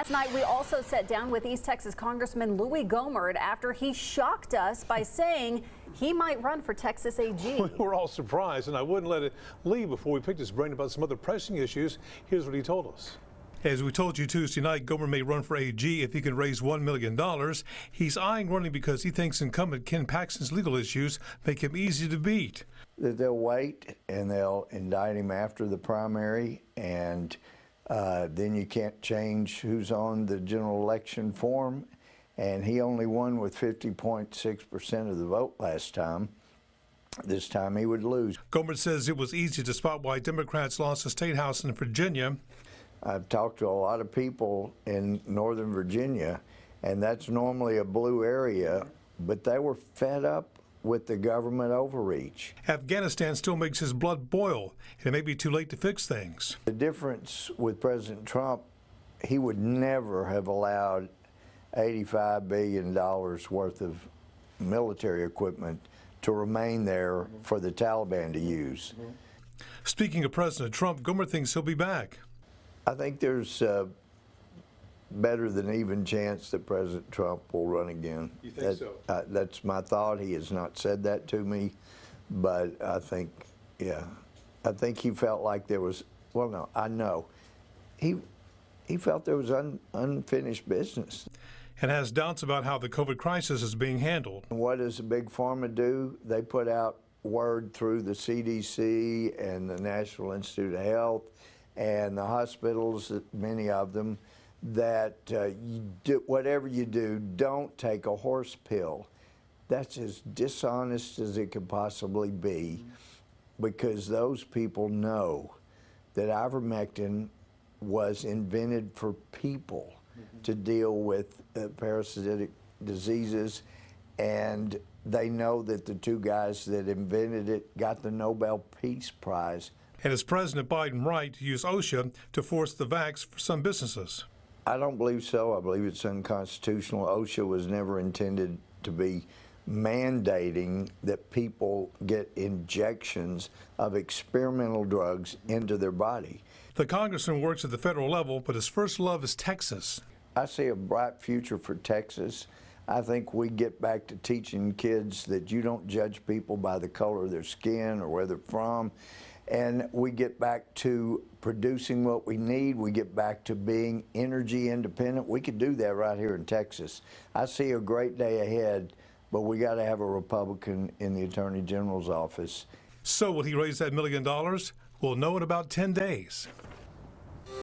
Last night, we also sat down with East Texas Congressman Louis Gohmert after he shocked us by saying he might run for Texas AG. We were all surprised, and I wouldn't let it leave before we picked his brain about some other pressing issues. Here's what he told us. As we told you Tuesday night, Gohmert may run for AG if he can raise $1 million. He's eyeing running because he thinks incumbent Ken Paxton's legal issues make him easy to beat. They'll wait and they'll indict him after the primary, and then you can't change who's on the general election form. And he only won with 50.6% of the vote last time. This time he would lose. Gohmert says it was easy to spot why Democrats lost the state house in Virginia. I've talked to a lot of people in Northern Virginia, and that's normally a blue area, but they were fed up with the government overreach. Afghanistan still makes his blood boil, and it may be too late to fix things. The difference with President Trump, he would never have allowed $85 billion worth of military equipment to remain there for the Taliban to use. Speaking of President Trump, Gohmert thinks he'll be back. I think there's a better than even chance that President Trump will run again. You think so? That's my thought. He has not said that to me, but I think, yeah, I think he felt like there was, well, no, I know. He felt there was unfinished business. And has doubts about how the COVID crisis is being handled. And what does the big pharma do? They put out word through the CDC and the National Institute of Health and the hospitals, many of them, that whatever you do, don't take a horse pill. That's as dishonest as it could possibly be, because those people know that ivermectin was invented for people to deal with parasitic diseases, and they know that the two guys that invented it got the Nobel Peace Prize. And is President Biden right to use Osha to force the vax for some businesses? I don't believe so. I believe it's unconstitutional. Osha was never intended to be mandating that people get injections of experimental drugs into their body. The congressman works at the federal level, but his first love is Texas. I see a bright future for Texas. I think we get back to teaching kids that you don't judge people by the color of their skin or where they're from. And we get back to producing what we need. We get back to being energy independent. We could do that right here in Texas. I see a great day ahead, but we got to have a Republican in the Attorney General's office. So will he raise that $1 million? We'll know in about 10 days.